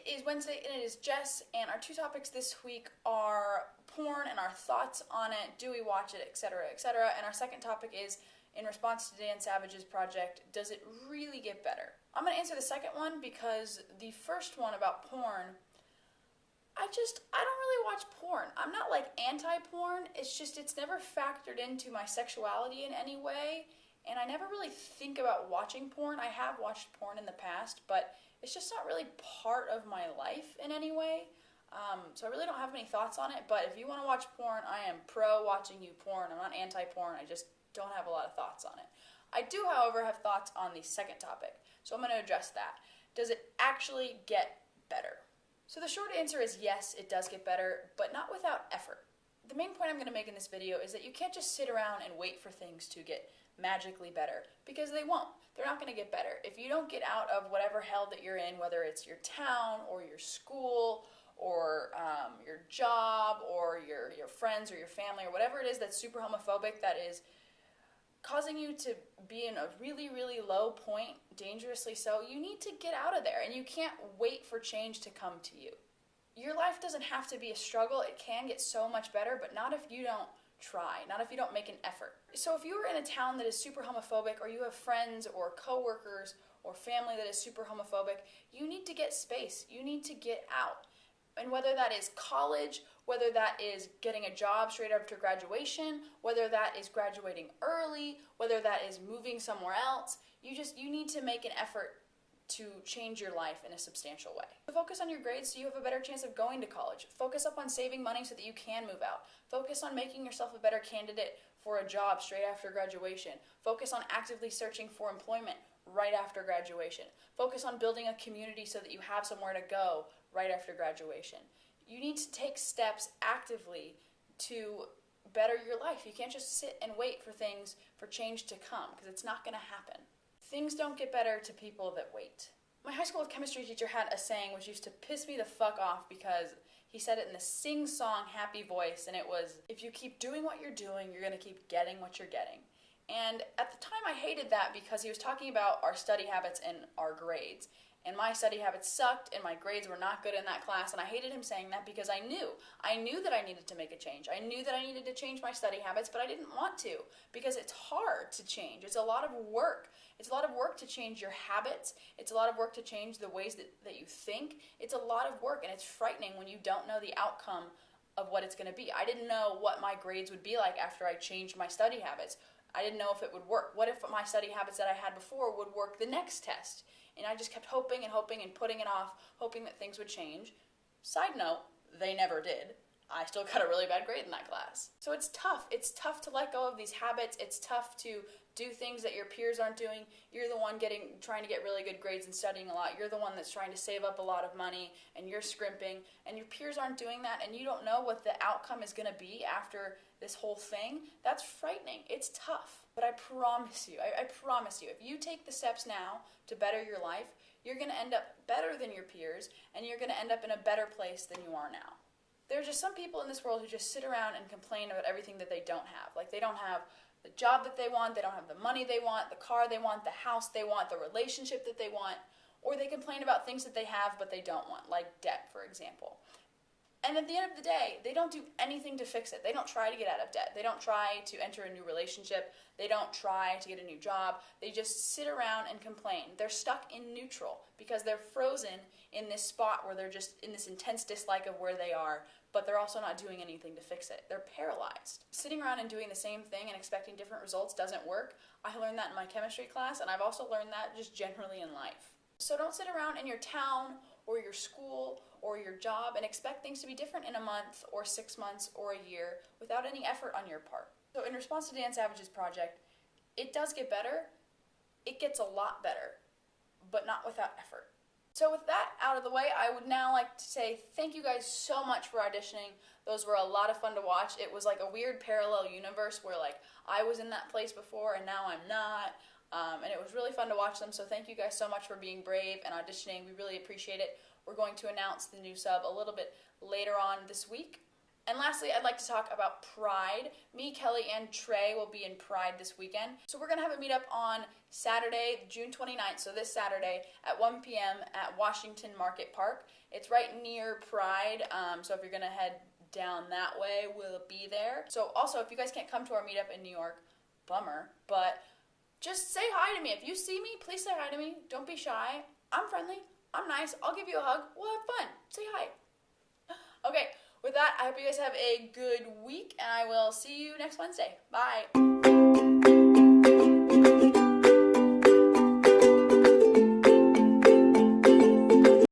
is Wednesday and it is Jess, and our two topics this week are porn and our thoughts on it, do we watch it, etc., etc. And our second topic is, in response to Dan Savage's project, does it really get better? I'm going to answer the second one because the first one about porn, I don't really watch porn. I'm not like anti-porn, it's never factored into my sexuality in any way, and I never really think about watching porn. I have watched porn in the past, but it's just not really part of my life in any way. So I really don't have any thoughts on it, but if you want to watch porn, I am pro watching you porn. I'm not anti-porn, I just don't have a lot of thoughts on it. I do, however, have thoughts on the second topic, so I'm going to address that. Does it actually get better? So the short answer is yes, it does get better, but not without effort. The main point I'm going to make in this video is that you can't just sit around and wait for things to get magically better, because they won't. They're not going to get better. If you don't get out of whatever hell that you're in, whether it's your town or your school or your job or your friends or your family or whatever it is that's super homophobic, that is causing you to be in a really, really low point, dangerously so, you need to get out of there, and you can't wait for change to come to you. Your life doesn't have to be a struggle. It can get so much better, but not if you don't try, not if you don't make an effort. So if you are in a town that is super homophobic, or you have friends or coworkers or family that is super homophobic, you need to get space. You need to get out. And whether that is college, whether that is getting a job straight after graduation, whether that is graduating early, whether that is moving somewhere else, you need to make an effort to change your life in a substantial way. Focus on your grades so you have a better chance of going to college. Focus up on saving money so that you can move out. Focus on making yourself a better candidate for a job straight after graduation. Focus on actively searching for employment right after graduation. Focus on building a community so that you have somewhere to go right after graduation. You need to take steps actively to better your life. You can't just sit and wait for change to come, because it's not going to happen. Things don't get better to people that wait. My high school chemistry teacher had a saying which used to piss me the fuck off, because he said it in a sing-song happy voice, and it was, if you keep doing what you're doing, you're going to keep getting what you're getting. And at the time I hated that, because he was talking about our study habits and our grades. And my study habits sucked, and my grades were not good in that class, and I hated him saying that, because I knew that I needed to make a change. I knew that I needed to change my study habits, but I didn't want to, because it's hard to change. It's a lot of work. It's a lot of work to change your habits. It's a lot of work to change the ways that you think. It's a lot of work, and it's frightening when you don't know the outcome of what it's going to be. I didn't know what my grades would be like after I changed my study habits. I didn't know if it would work. What if my study habits that I had before would work the next test? And I just kept hoping and hoping and putting it off, hoping that things would change. Side note, they never did. I still got a really bad grade in that class. So it's tough. It's tough to let go of these habits. It's tough to do things that your peers aren't doing. You're the one trying to get really good grades and studying a lot. You're the one that's trying to save up a lot of money, and you're scrimping, and your peers aren't doing that, and you don't know what the outcome is going to be after this whole thing. That's frightening. It's tough. But I promise you, I promise you, if you take the steps now to better your life, you're going to end up better than your peers, and you're going to end up in a better place than you are now. There are just some people in this world who just sit around and complain about everything that they don't have. Like, they don't have the job that they want, they don't have the money they want, the car they want, the house they want, the relationship that they want, or they complain about things that they have but they don't want, like debt, for example. And at the end of the day, they don't do anything to fix it. They don't try to get out of debt. They don't try to enter a new relationship. They don't try to get a new job. They just sit around and complain. They're stuck in neutral because they're frozen in this spot where they're just in this intense dislike of where they are, but they're also not doing anything to fix it. They're paralyzed. Sitting around and doing the same thing and expecting different results doesn't work. I learned that in my chemistry class, and I've also learned that just generally in life. So don't sit around in your town or your school or your job and expect things to be different in a month or 6 months or a year without any effort on your part. So in response to Dan Savage's project, it does get better. It gets a lot better, but not without effort. So with that out of the way, I would now like to say thank you guys so much for auditioning. Those were a lot of fun to watch. It was like a weird parallel universe where like I was in that place before and now I'm not. And it was really fun to watch them, so thank you guys so much for being brave and auditioning. We really appreciate it. We're going to announce the new sub a little bit later on this week. And lastly, I'd like to talk about Pride. Me, Kelly, and Trey will be in Pride this weekend. So we're going to have a meetup on Saturday, June 29th, so this Saturday at 1 p.m. at Washington Market Park. It's right near Pride, so if you're going to head down that way, we'll be there. So also, if you guys can't come to our meetup in New York, bummer, but just say hi to me. If you see me, please say hi to me. Don't be shy. I'm friendly. I'm nice. I'll give you a hug. We'll have fun. Say hi. Okay, with that, I hope you guys have a good week, and I will see you next Wednesday. Bye.